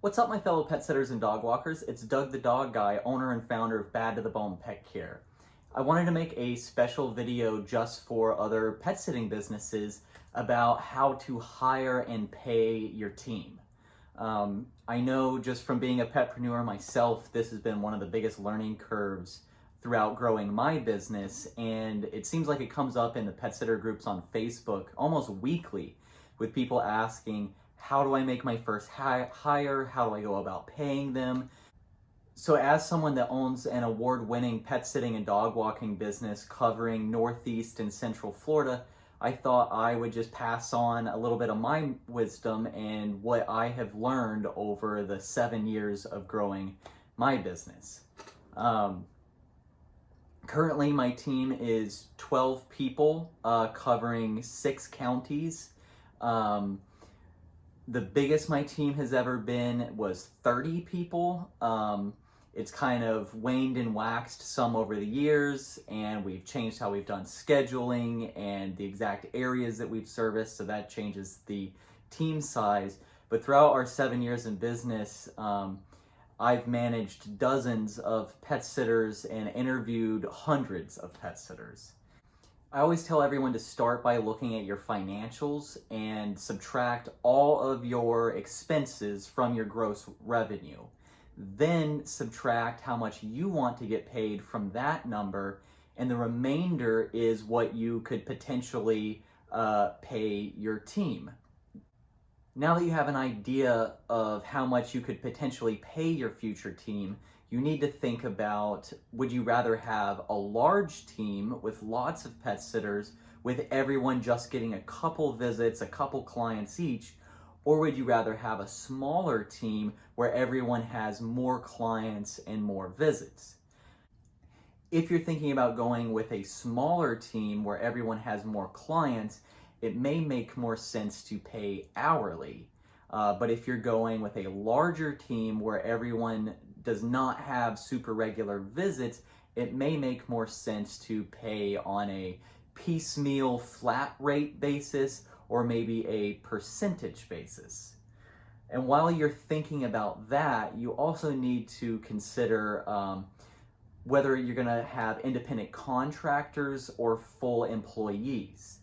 What's up, my fellow pet sitters and dog walkers? It's Doug the Dog Guy, owner and founder of Bad to the Bone Pet Care. I wanted to make a special video just for other pet sitting businesses about how to hire and pay your team. I know just from being a petpreneur myself, this has been one of the biggest learning curves throughout growing my business, and it seems like it comes up in the pet sitter groups on Facebook almost weekly with people asking, how do I make my first hire? How do I go about paying them? So as someone that owns an award-winning pet sitting and dog walking business covering Northeast and Central Florida, I thought I would just pass on a little bit of my wisdom and what I have learned over the 7 years of growing my business. Currently, my team is 12 people covering 6 counties. The biggest my team has ever been was 30 people. It's kind of waned and waxed some over the years, and we've changed how we've done scheduling and the exact areas that we've serviced, so that changes the team size. But throughout our 7 years in business, I've managed dozens of pet sitters and interviewed hundreds of pet sitters. I always tell everyone to start by looking at your financials and subtract all of your expenses from your gross revenue. Then subtract how much you want to get paid from that number, and the remainder is what you could potentially pay your team. Now that you have an idea of how much you could potentially pay your future team, you need to think about, would you rather have a large team with lots of pet sitters with everyone just getting a couple visits, a couple clients each, or would you rather have a smaller team where everyone has more clients and more visits? If you're thinking about going with a smaller team where everyone has more clients, it may make more sense to pay hourly. But if you're going with a larger team where everyone does not have super regular visits, it may make more sense to pay on a piecemeal flat rate basis or maybe a percentage basis. And while you're thinking about that, you also need to consider whether you're going to have independent contractors or full employees.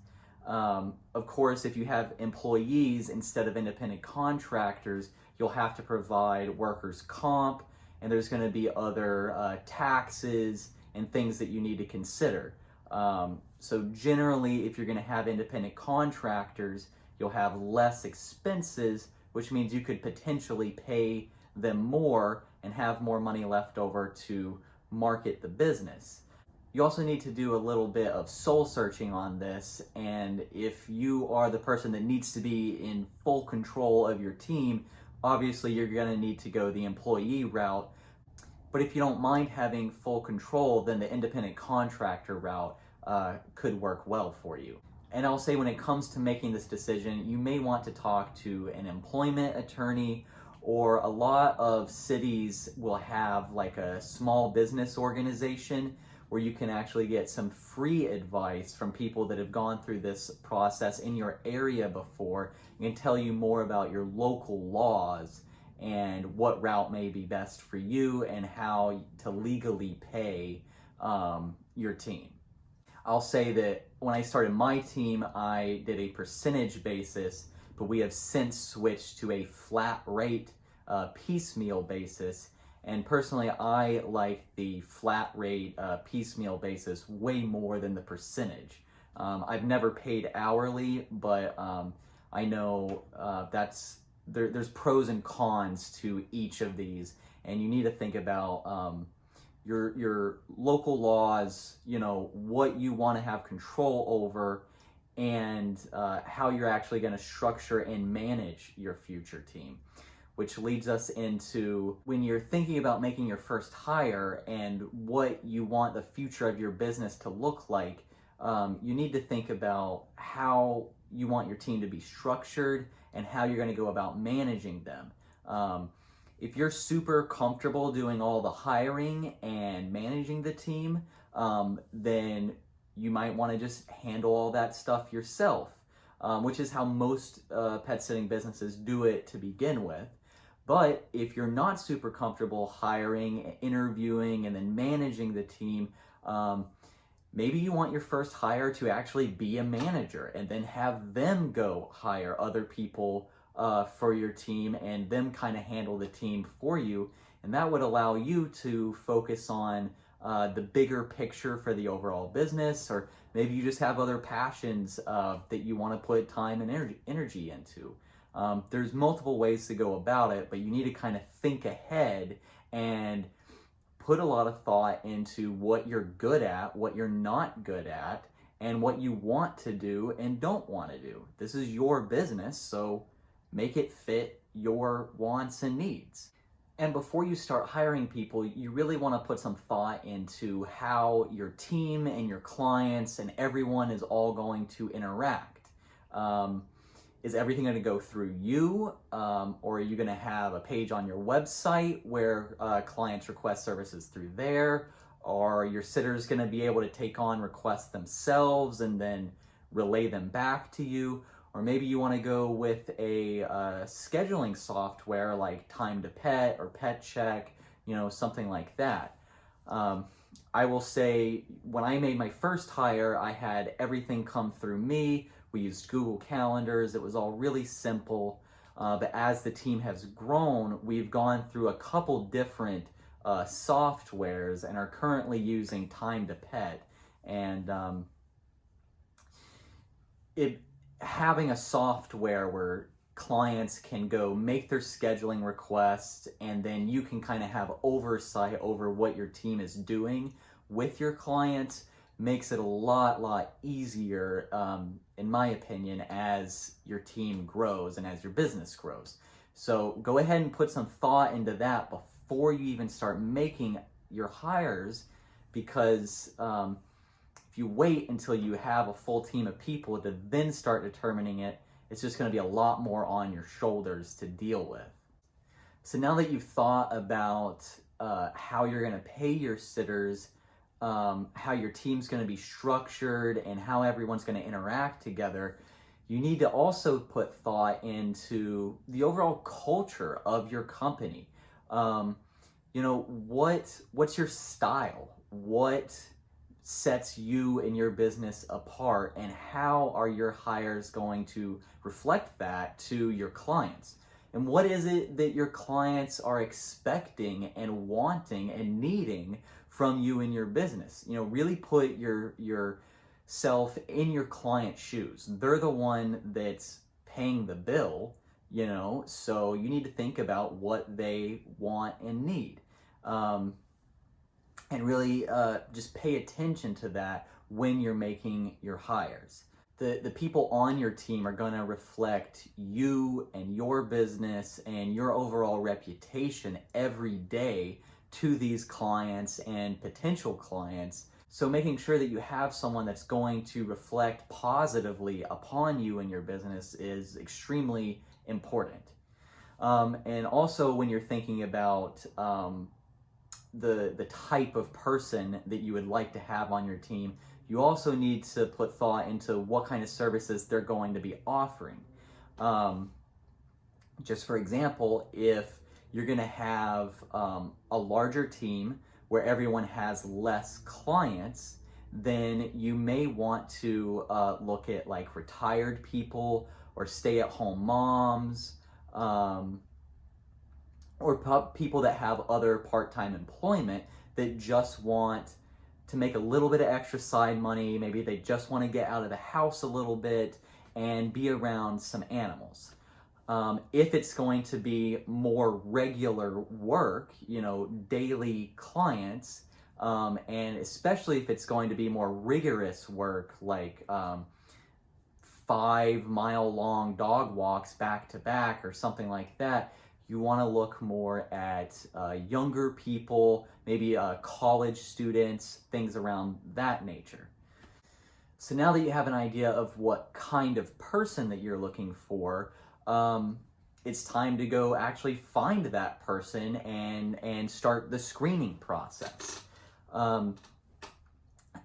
Of course, if you have employees instead of independent contractors, you'll have to provide workers' comp, and there's going to be other taxes and things that you need to consider. So generally, if you're going to have independent contractors, you'll have less expenses, which means you could potentially pay them more and have more money left over to market the business. You also need to do a little bit of soul searching on this, and if you are the person that needs to be in full control of your team, obviously you're going to need to go the employee route. But if you don't mind having full control, then the independent contractor route could work well for you. And I'll say, when it comes to making this decision, you may want to talk to an employment attorney, or a lot of cities will have like a small business organization where you can actually get some free advice from people that have gone through this process in your area before, and can tell you more about your local laws and what route may be best for you and how to legally pay your team. I'll say that when I started my team, I did a percentage basis, but we have since switched to a flat rate piecemeal basis. And personally, I like the flat rate piecemeal basis way more than the percentage. I've never paid hourly, but I know there's pros and cons to each of these, and you need to think about your local laws, what you want to have control over, and how you're actually going to structure and manage your future team. Which leads us into, when you're thinking about making your first hire and what you want the future of your business to look like, you need to think about how you want your team to be structured and how you're going to go about managing them. If you're super comfortable doing all the hiring and managing the team, then you might want to just handle all that stuff yourself, which is how most pet sitting businesses do it to begin with. But if you're not super comfortable hiring, interviewing, and then managing the team, maybe you want your first hire to actually be a manager and then have them go hire other people for your team and them kind of handle the team for you. And that would allow you to focus on the bigger picture for the overall business, or maybe you just have other passions that you want to put time and energy into. There's multiple ways to go about it, but you need to kind of think ahead and put a lot of thought into what you're good at, what you're not good at, and what you want to do and don't want to do. This is your business, so make it fit your wants and needs. And before you start hiring people, you really want to put some thought into how your team and your clients and everyone is all going to interact. Is everything going to go through you, or are you going to have a page on your website where clients request services through there? Are your sitters going to be able to take on requests themselves and then relay them back to you? Or maybe you want to go with a scheduling software like Time to Pet or Pet Check, something like that. I will say when I made my first hire, I had everything come through me. We used Google Calendars. It was all really simple. But as the team has grown, we've gone through a couple different softwares and are currently using Time to Pet. And having a software where clients can go make their scheduling requests, and then you can kind of have oversight over what your team is doing with your clients, makes it a lot easier, in my opinion, as your team grows and as your business grows. So go ahead and put some thought into that before you even start making your hires, because if you wait until you have a full team of people to then start determining it, it's just going to be a lot more on your shoulders to deal with. So now that you've thought about how you're going to pay your sitters, how your team's going to be structured, and how everyone's going to interact together, you need to also put thought into the overall culture of your company. What's your style? What sets you and your business apart, and how are your hires going to reflect that to your clients? And what is it that your clients are expecting and wanting and needing from you and your business? Really put yourself in your client's shoes. They're the one that's paying the bill, so you need to think about what they want and need. And really just pay attention to that when you're making your hires. The people on your team are going to reflect you and your business and your overall reputation every day to these clients and potential clients. So making sure that you have someone that's going to reflect positively upon you and your business is extremely important. And also when you're thinking about the type of person that you would like to have on your team, you also need to put thought into what kind of services they're going to be offering. Just for example, if you're going to have a larger team where everyone has less clients, then you may want to look at like retired people or stay-at-home moms, or people that have other part-time employment that just want to make a little bit of extra side money. Maybe they just want to get out of the house a little bit and be around some animals. If it's going to be more regular work, daily clients, and especially if it's going to be more rigorous work, like 5-mile-long dog walks back to back or something like that, you want to look more at younger people, maybe college students, things around that nature. So now that you have an idea of what kind of person that you're looking for, it's time to go actually find that person and start the screening process.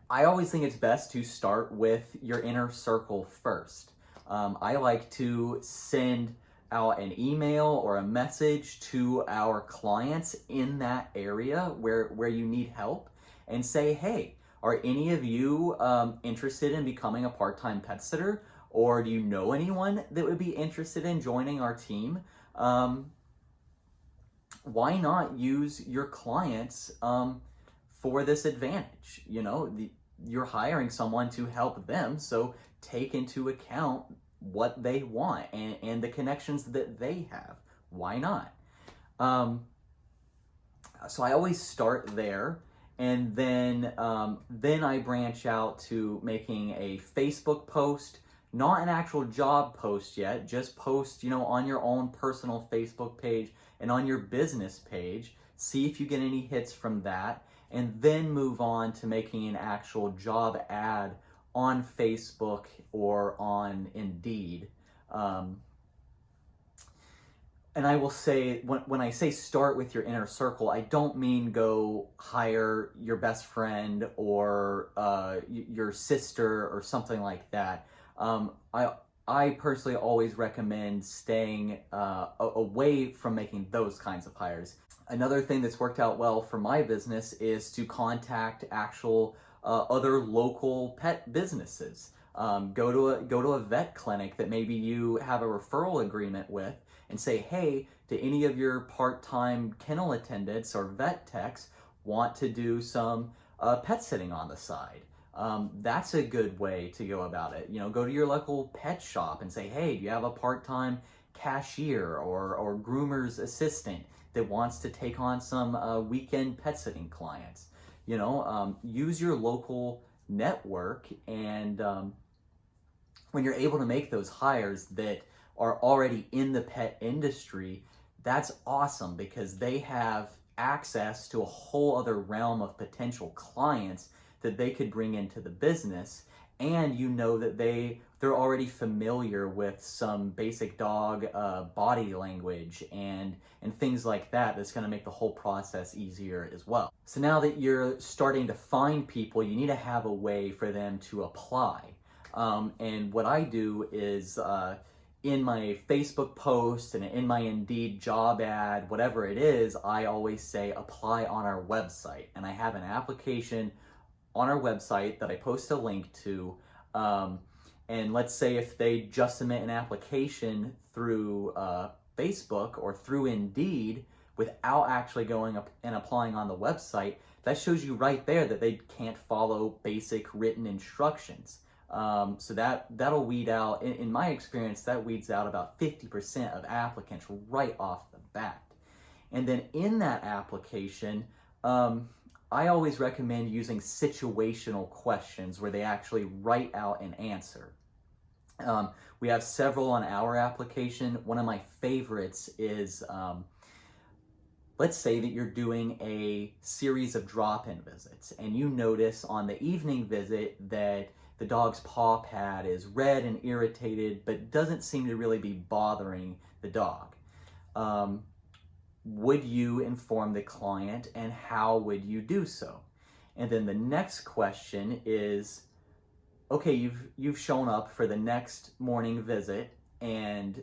I always think it's best to start with your inner circle first. I like to send out an email or a message to our clients in that area where you need help and say, hey, are any of you interested in becoming a part-time pet sitter? Or do you know anyone that would be interested in joining our team? Why not use your clients for this advantage? You're hiring someone to help them, so take into account what they want and the connections that they have. Why not? So I always start there, and then I branch out to making a Facebook post, not an actual job post yet, just post, on your own personal Facebook page and on your business page. See if you get any hits from that, and then move on to making an actual job ad on Facebook or on Indeed. And I will say, when I say start with your inner circle, I don't mean go hire your best friend or your sister or something like that. I personally always recommend staying away from making those kinds of hires. Another thing that's worked out well for my business is to contact actual other local pet businesses. Go to a vet clinic that maybe you have a referral agreement with, and say, hey, do any of your part-time kennel attendants or vet techs want to do some pet sitting on the side? That's a good way to go about it. Go to your local pet shop and say, hey, do you have a part-time cashier or groomer's assistant that wants to take on some weekend pet sitting clients? Use your local network, and when you're able to make those hires that are already in the pet industry, that's awesome, because they have access to a whole other realm of potential clients that they could bring into the business. And that they're already familiar with some basic dog body language and things like that. That's going to make the whole process easier as well. So now that you're starting to find people, you need to have a way for them to apply. And what I do is in my Facebook post and in my Indeed job ad, whatever it is, I always say apply on our website. And I have an application on our website that I post a link to. And let's say if they just submit an application through Facebook or through Indeed without actually going up and applying on the website, that shows you right there that they can't follow basic written instructions. So that'll weed out, in my experience, that weeds out about 50% of applicants right off the bat. And then in that application, I always recommend using situational questions where they actually write out an answer. We have several on our application. One of my favorites is, let's say that you're doing a series of drop-in visits, and you notice on the evening visit that the dog's paw pad is red and irritated, but doesn't seem to really be bothering the dog. Would you inform the client, and how would you do so? And then the next question is, okay, you've shown up for the next morning visit, and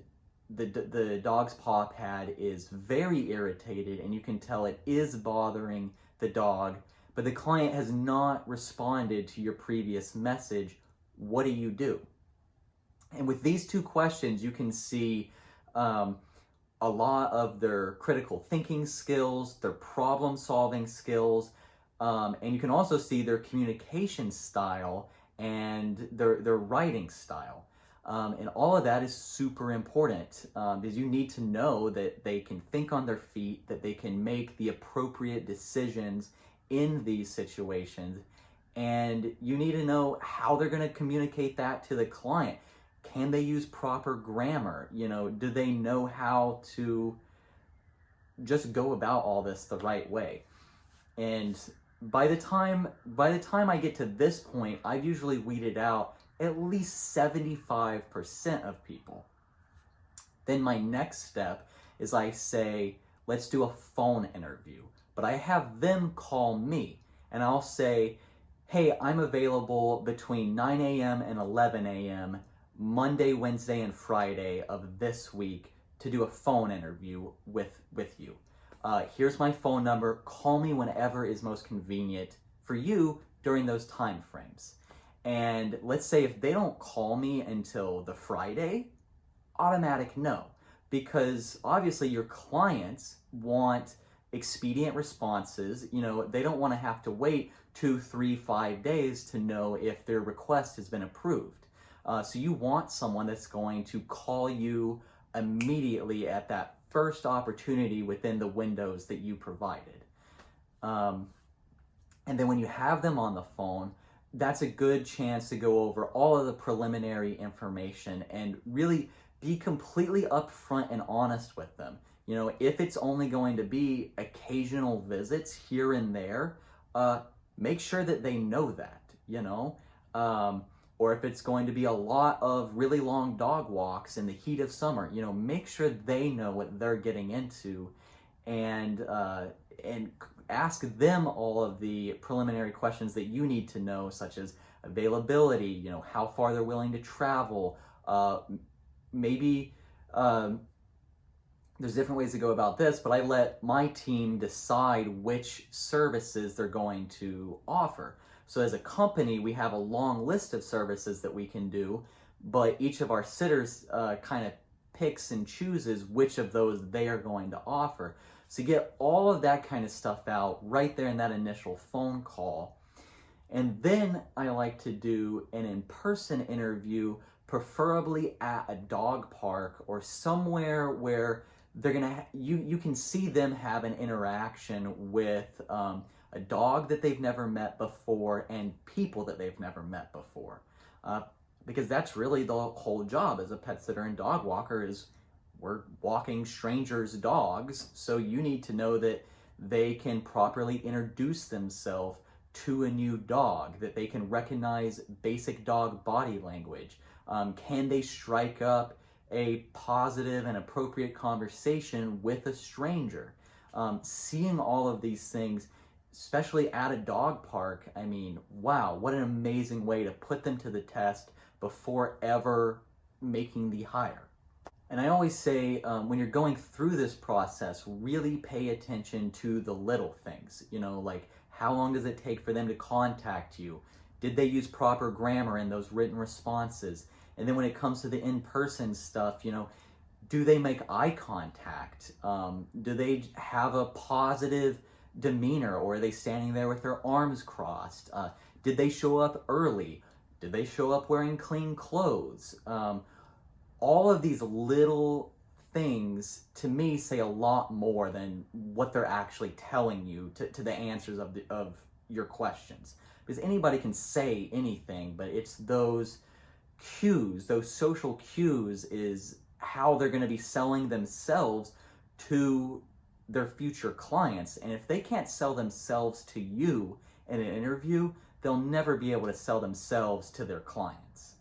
the dog's paw pad is very irritated, and you can tell it is bothering the dog, but the client has not responded to your previous message. What do? And with these two questions, you can see a lot of their critical thinking skills, their problem-solving skills, and you can also see their communication style and their writing style. And all of that is super important, because you need to know that they can think on their feet, that they can make the appropriate decisions in these situations, and you need to know how they're going to communicate that to the client. Can they use proper grammar? Do they know how to just go about all this the right way? And by the time I get to this point, I've usually weeded out at least 75% of people. Then my next step is I say, let's do a phone interview. But I have them call me, and I'll say, hey, I'm available between 9 a.m. and 11 a.m. Monday, Wednesday, and Friday of this week to do a phone interview with you. Here's my phone number. Call me whenever is most convenient for you during those time frames. And let's say if they don't call me until the Friday, automatic no, because obviously your clients want expedient responses. They don't want to have to wait 2, 3, 5 days to know if their request has been approved. So you want someone that's going to call you immediately at that first opportunity within the windows that you provided. And then when you have them on the phone, that's a good chance to go over all of the preliminary information and really be completely upfront and honest with them. If it's only going to be occasional visits here and there, make sure that they know that, or if it's going to be a lot of really long dog walks in the heat of summer, make sure they know what they're getting into, and ask them all of the preliminary questions that you need to know, such as availability, how far they're willing to travel, maybe there's different ways to go about this, but I let my team decide which services they're going to offer. So as a company, we have a long list of services that we can do, but each of our sitters kind of picks and chooses which of those they are going to offer. So get all of that kind of stuff out right there in that initial phone call. And then I like to do an in-person interview, preferably at a dog park or somewhere where they're gonna you can see them have an interaction with a dog that they've never met before and people that they've never met before, because that's really the whole job as a pet sitter and dog walker. Is we're walking strangers' dogs, so you need to know that they can properly introduce themselves to a new dog, that they can recognize basic dog body language. Can they strike up a positive and appropriate conversation with a stranger? Seeing all of these things, especially at a dog park, I mean, wow, what an amazing way to put them to the test before ever making the hire. And I always say, when you're going through this process, really pay attention to the little things, like how long does it take for them to contact you? Did they use proper grammar in those written responses? And then when it comes to the in-person stuff, do they make eye contact? Do they have a positive demeanor, or are they standing there with their arms crossed? Did they show up early? Did they show up wearing clean clothes? All of these little things, to me, say a lot more than what they're actually telling you to the answers of your questions. Because anybody can say anything, but it's those cues, those social cues, is how they're going to be selling themselves to their future clients. And if they can't sell themselves to you in an interview, they'll never be able to sell themselves to their clients.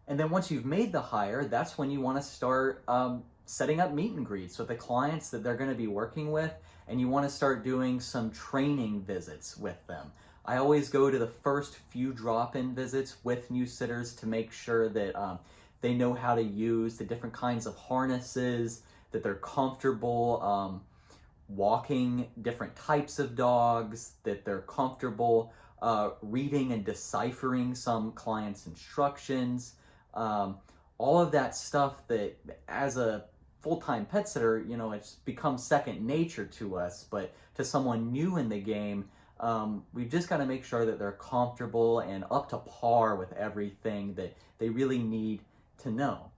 And then once you've made the hire, that's when you want to start setting up meet and greets with the clients that they're going to be working with, and you want to start doing some training visits with them. I always go to the first few drop-in visits with new sitters to make sure that they know how to use the different kinds of harnesses, that they're comfortable walking different types of dogs, that they're comfortable reading and deciphering some clients' instructions. All of that stuff that as a full-time pet sitter, it's become second nature to us, but to someone new in the game, we've just got to make sure that they're comfortable and up to par with everything that they really need to know.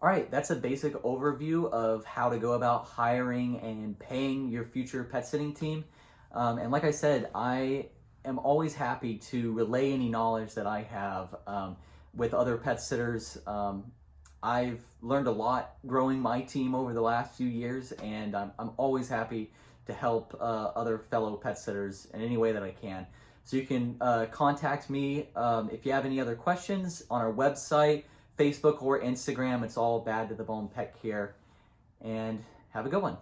All right, that's a basic overview of how to go about hiring and paying your future pet sitting team. And like I said, I am always happy to relay any knowledge that I have with other pet sitters. I've learned a lot growing my team over the last few years, and I'm always happy to help other fellow pet sitters in any way that I can. So you can contact me if you have any other questions on our website, Facebook, or Instagram. It's all Bad to the Bone Pet Care. And have a good one.